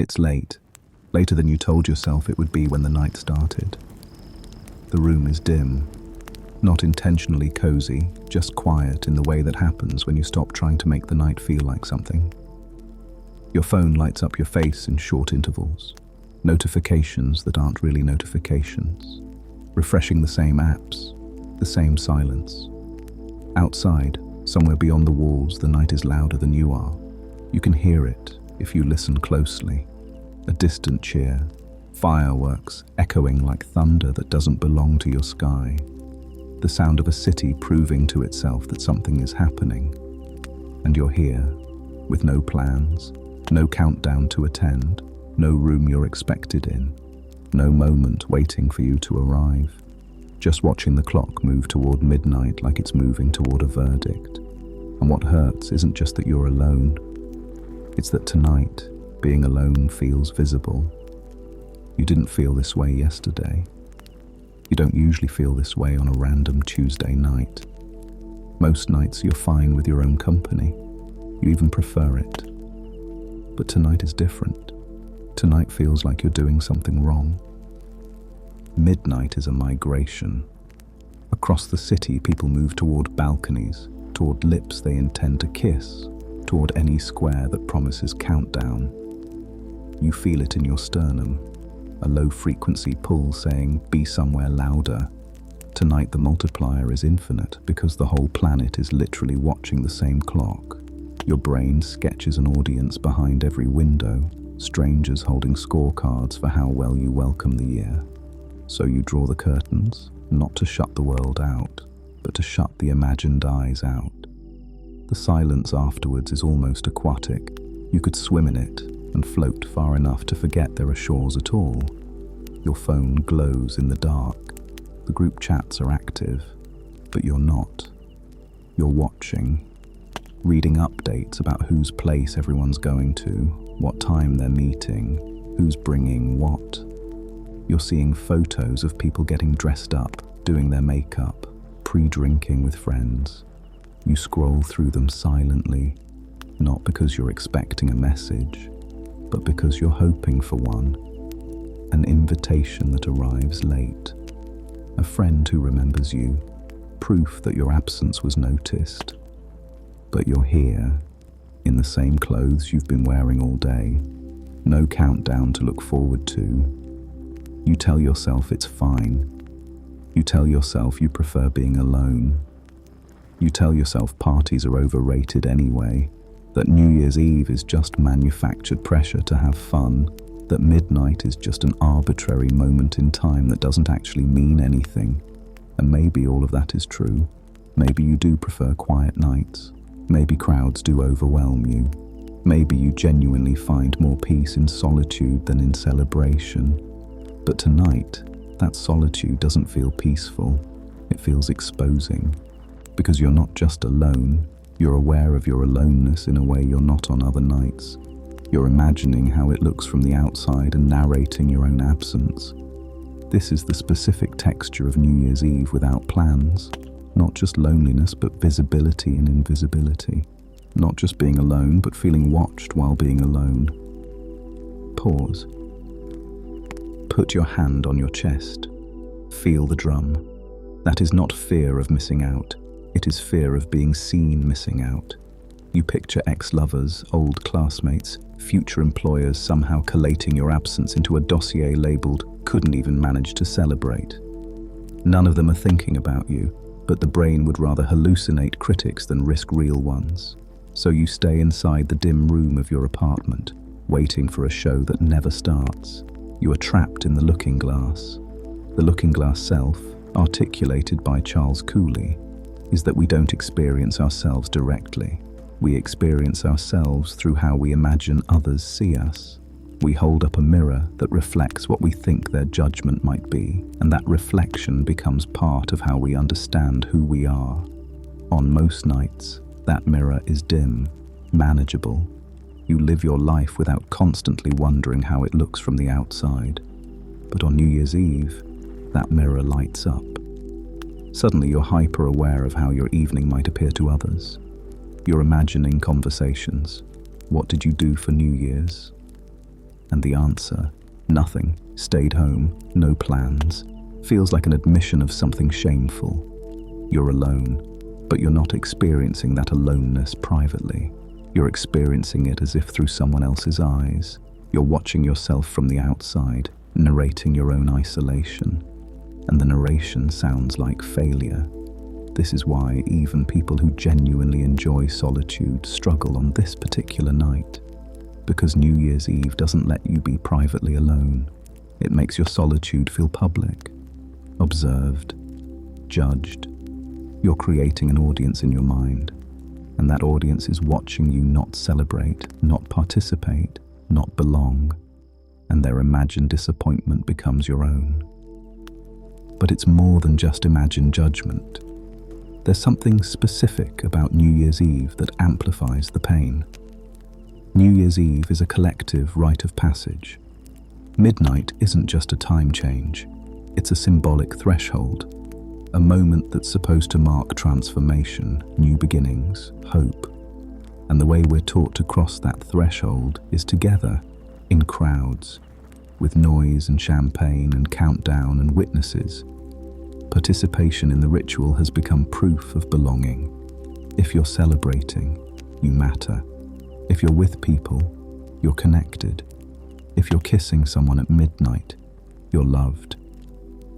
It's late, later than you told yourself it would be when the night started. The room is dim, not intentionally cozy, just quiet in the way that happens when you stop trying to make the night feel like something. Your phone lights up your face in short intervals, notifications that aren't really notifications, refreshing the same apps, the same silence. Outside, somewhere beyond the walls, the night is louder than you are. You can hear it if you listen closely. A distant cheer, fireworks echoing like thunder that doesn't belong to your sky. The sound of a city proving to itself that something is happening. And you're here, with no plans, no countdown to attend, no room you're expected in, no moment waiting for you to arrive. Just watching the clock move toward midnight like it's moving toward a verdict. And what hurts isn't just that you're alone. It's that tonight, being alone feels visible. You didn't feel this way yesterday. You don't usually feel this way on a random Tuesday night. Most nights you're fine with your own company. You even prefer it. But tonight is different. Tonight feels like you're doing something wrong. Midnight is a migration. Across the city, people move toward balconies, toward lips they intend to kiss, toward any square that promises countdown. You feel it in your sternum, a low-frequency pull saying, be somewhere louder. Tonight the multiplier is infinite because the whole planet is literally watching the same clock. Your brain sketches an audience behind every window, strangers holding scorecards for how well you welcome the year. So you draw the curtains, not to shut the world out, but to shut the imagined eyes out. The silence afterwards is almost aquatic. You could swim in it and float far enough to forget there are shores at all. Your phone glows in the dark. The group chats are active, but you're not. You're watching, reading updates about whose place everyone's going to, what time they're meeting, who's bringing what. You're seeing photos of people getting dressed up, doing their makeup, pre-drinking with friends. You scroll through them silently, not because you're expecting a message, but because you're hoping for one. An invitation that arrives late. A friend who remembers you. Proof that your absence was noticed. But you're here, in the same clothes you've been wearing all day. No countdown to look forward to. You tell yourself it's fine. You tell yourself you prefer being alone. You tell yourself parties are overrated anyway, that New Year's Eve is just manufactured pressure to have fun, that midnight is just an arbitrary moment in time that doesn't actually mean anything. And maybe all of that is true. Maybe you do prefer quiet nights. Maybe crowds do overwhelm you. Maybe you genuinely find more peace in solitude than in celebration. But tonight, that solitude doesn't feel peaceful. It feels exposing. Because you're not just alone, you're aware of your aloneness in a way you're not on other nights. You're imagining how it looks from the outside and narrating your own absence. This is the specific texture of New Year's Eve without plans. Not just loneliness, but visibility and invisibility. Not just being alone, but feeling watched while being alone. Pause. Put your hand on your chest. Feel the drum. That is not fear of missing out. It is fear of being seen missing out. You picture ex-lovers, old classmates, future employers somehow collating your absence into a dossier labeled "couldn't even manage to celebrate." None of them are thinking about you, but the brain would rather hallucinate critics than risk real ones. So you stay inside the dim room of your apartment, waiting for a show that never starts. You are trapped in the looking glass. The looking glass self, articulated by Charles Cooley, is that we don't experience ourselves directly. We experience ourselves through how we imagine others see us. We hold up a mirror that reflects what we think their judgment might be, and that reflection becomes part of how we understand who we are. On most nights, that mirror is dim, manageable. You live your life without constantly wondering how it looks from the outside. But on New Year's Eve, that mirror lights up. Suddenly you're hyper-aware of how your evening might appear to others. You're imagining conversations. What did you do for New Year's? And the answer, nothing, stayed home, no plans, feels like an admission of something shameful. You're alone, but you're not experiencing that aloneness privately. You're experiencing it as if through someone else's eyes. You're watching yourself from the outside, narrating your own isolation. And the narration sounds like failure. This is why even people who genuinely enjoy solitude struggle on this particular night. Because New Year's Eve doesn't let you be privately alone. It makes your solitude feel public, observed, judged. You're creating an audience in your mind, and that audience is watching you not celebrate, not participate, not belong, and their imagined disappointment becomes your own. But it's more than just imagined judgment. There's something specific about New Year's Eve that amplifies the pain. New Year's Eve is a collective rite of passage. Midnight isn't just a time change, it's a symbolic threshold, a moment that's supposed to mark transformation, new beginnings, hope. And the way we're taught to cross that threshold is together, in crowds, with noise and champagne and countdown and witnesses. Participation in the ritual has become proof of belonging. If you're celebrating, you matter. If you're with people, you're connected. If you're kissing someone at midnight, you're loved.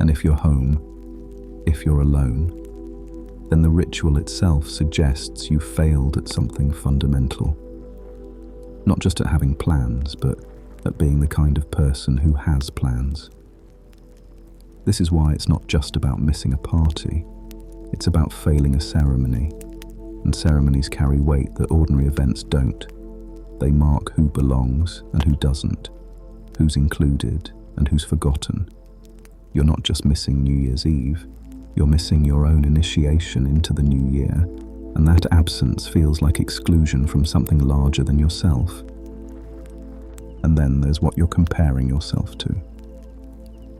And if you're home, if you're alone, then the ritual itself suggests you failed at something fundamental. Not just at having plans, but at being the kind of person who has plans. This is why it's not just about missing a party, it's about failing a ceremony. And ceremonies carry weight that ordinary events don't. They mark who belongs and who doesn't, who's included and who's forgotten. You're not just missing New Year's Eve, you're missing your own initiation into the new year, and that absence feels like exclusion from something larger than yourself. And then there's what you're comparing yourself to.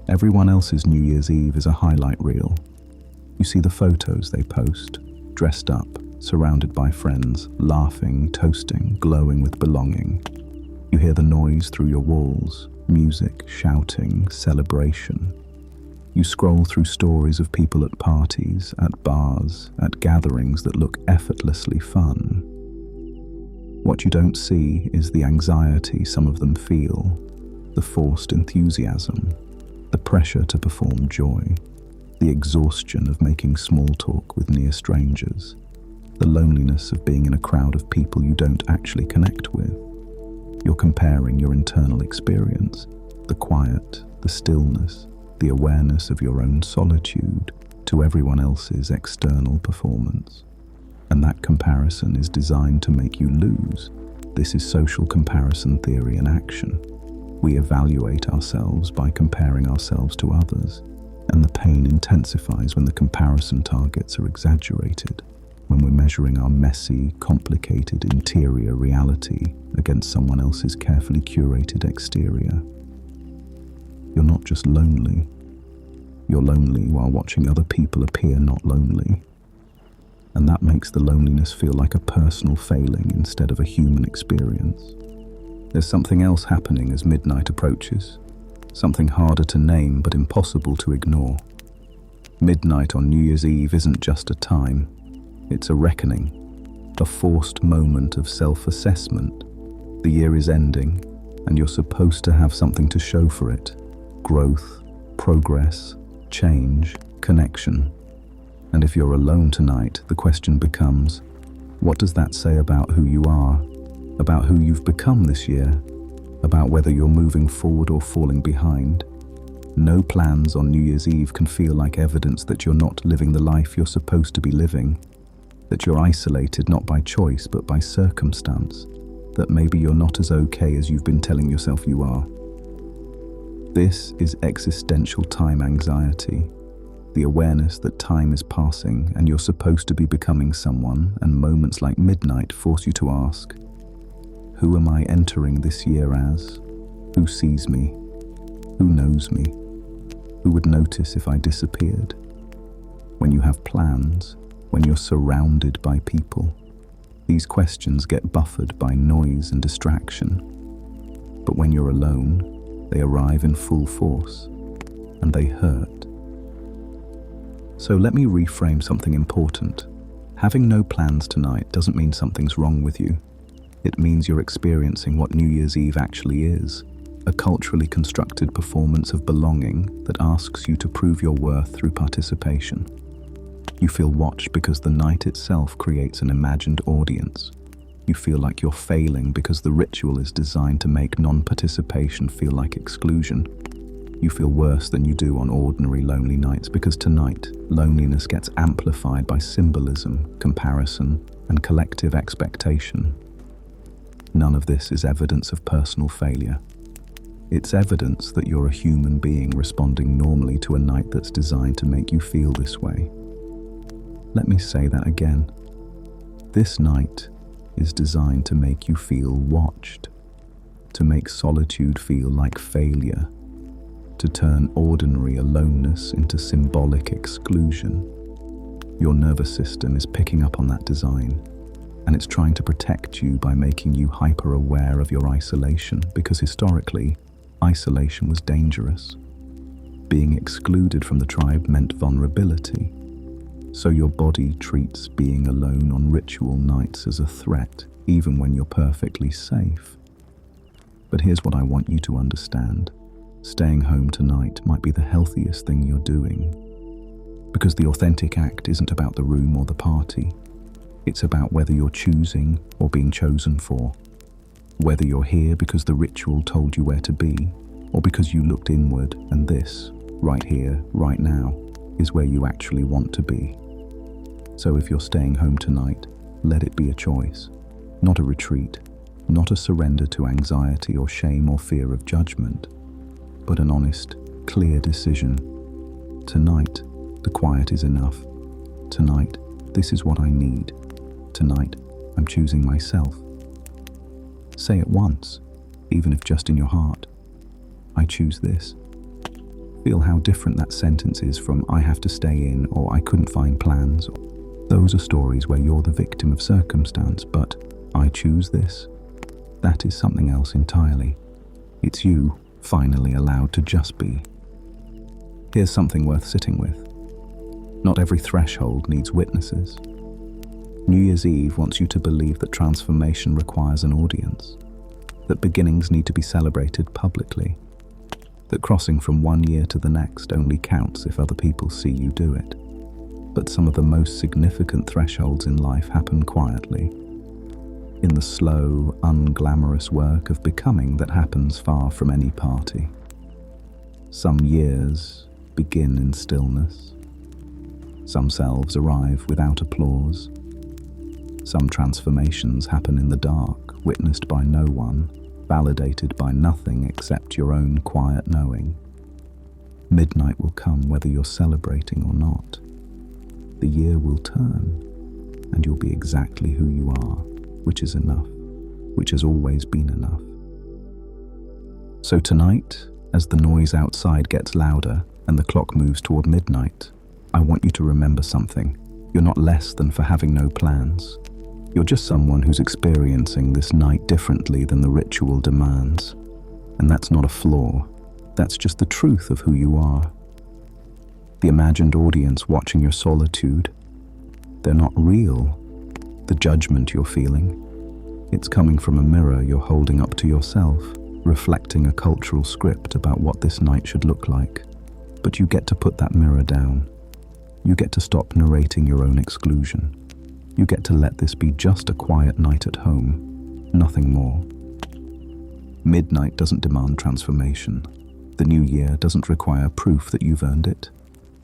Everyone else's New Year's Eve is a highlight reel. You see the photos they post, dressed up, surrounded by friends, laughing, toasting, glowing with belonging. You hear the noise through your walls, music, shouting, celebration. You scroll through stories of people at parties, at bars, at gatherings that look effortlessly fun. What you don't see is the anxiety some of them feel, the forced enthusiasm, the pressure to perform joy, the exhaustion of making small talk with near strangers, the loneliness of being in a crowd of people you don't actually connect with. You're comparing your internal experience, the quiet, the stillness, the awareness of your own solitude, to everyone else's external performance. And that comparison is designed to make you lose. This is social comparison theory in action. We evaluate ourselves by comparing ourselves to others, and the pain intensifies when the comparison targets are exaggerated, when we're measuring our messy, complicated interior reality against someone else's carefully curated exterior. You're not just lonely. You're lonely while watching other people appear not lonely. And that makes the loneliness feel like a personal failing instead of a human experience. There's something else happening as midnight approaches, something harder to name but impossible to ignore. Midnight on New Year's Eve isn't just a time, it's a reckoning, a forced moment of self-assessment. The year is ending, and you're supposed to have something to show for it. Growth, progress, change, connection. And if you're alone tonight, the question becomes, what does that say about who you are, about who you've become this year, about whether you're moving forward or falling behind? No plans on New Year's Eve can feel like evidence that you're not living the life you're supposed to be living, that you're isolated not by choice but by circumstance, that maybe you're not as okay as you've been telling yourself you are. This is existential time anxiety, the awareness that time is passing and you're supposed to be becoming someone, and moments like midnight force you to ask, who am I entering this year as? Who sees me? Who knows me? Who would notice if I disappeared? When you have plans, when you're surrounded by people, these questions get buffered by noise and distraction. But when you're alone, they arrive in full force, and they hurt. So let me reframe something important. Having no plans tonight doesn't mean something's wrong with you. It means you're experiencing what New Year's Eve actually is, a culturally constructed performance of belonging that asks you to prove your worth through participation. You feel watched because the night itself creates an imagined audience. You feel like you're failing because the ritual is designed to make non-participation feel like exclusion. You feel worse than you do on ordinary lonely nights because tonight, loneliness gets amplified by symbolism, comparison, and collective expectation. None of this is evidence of personal failure. It's evidence that you're a human being responding normally to a night that's designed to make you feel this way. Let me say that again. This night is designed to make you feel watched, to make solitude feel like failure, to turn ordinary aloneness into symbolic exclusion. Your nervous system is picking up on that design, and it's trying to protect you by making you hyper-aware of your isolation, because historically, isolation was dangerous. Being excluded from the tribe meant vulnerability. So your body treats being alone on ritual nights as a threat, even when you're perfectly safe. But here's what I want you to understand. Staying home tonight might be the healthiest thing you're doing. Because the authentic act isn't about the room or the party. It's about whether you're choosing or being chosen for. Whether you're here because the ritual told you where to be, or because you looked inward and this, right here, right now, is where you actually want to be. So if you're staying home tonight, let it be a choice, not a retreat, not a surrender to anxiety or shame or fear of judgment, but an honest, clear decision. Tonight, the quiet is enough. Tonight, this is what I need. Tonight, I'm choosing myself. Say it once, even if just in your heart. I choose this. Feel how different that sentence is from I have to stay in or I couldn't find plans. Those are stories where you're the victim of circumstance, but I choose this. That is something else entirely. It's you, finally allowed to just be. Here's something worth sitting with. Not every threshold needs witnesses. New Year's Eve wants you to believe that transformation requires an audience, that beginnings need to be celebrated publicly, that crossing from one year to the next only counts if other people see you do it. But some of the most significant thresholds in life happen quietly, in the slow, unglamorous work of becoming that happens far from any party. Some years begin in stillness. Some selves arrive without applause. Some transformations happen in the dark, witnessed by no one, validated by nothing except your own quiet knowing. Midnight will come whether you're celebrating or not. The year will turn, and you'll be exactly who you are, which is enough, which has always been enough. So tonight, as the noise outside gets louder and the clock moves toward midnight, I want you to remember something. You're not less than for having no plans. You're just someone who's experiencing this night differently than the ritual demands. And that's not a flaw. That's just the truth of who you are. The imagined audience watching your solitude, they're not real. The judgment you're feeling, it's coming from a mirror you're holding up to yourself, reflecting a cultural script about what this night should look like. But you get to put that mirror down. You get to stop narrating your own exclusion. You get to let this be just a quiet night at home, nothing more. Midnight doesn't demand transformation. The new year doesn't require proof that you've earned it.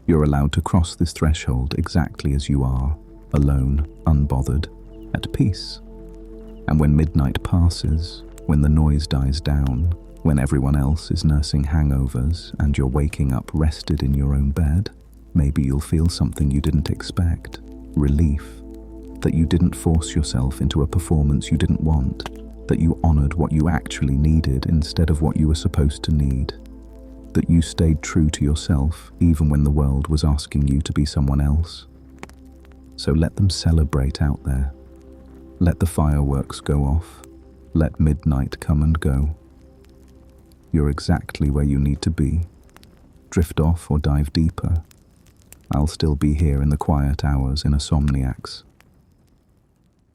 You're allowed to cross this threshold exactly as you are, alone, unbothered, at peace. And when midnight passes, when the noise dies down, when everyone else is nursing hangovers and you're waking up rested in your own bed, maybe you'll feel something you didn't expect, relief, that you didn't force yourself into a performance you didn't want, that you honored what you actually needed instead of what you were supposed to need, that you stayed true to yourself even when the world was asking you to be someone else. So let them celebrate out there. Let the fireworks go off. Let midnight come and go. You're exactly where you need to be. Drift off or dive deeper. I'll still be here in the quiet hours, in Insomniacs,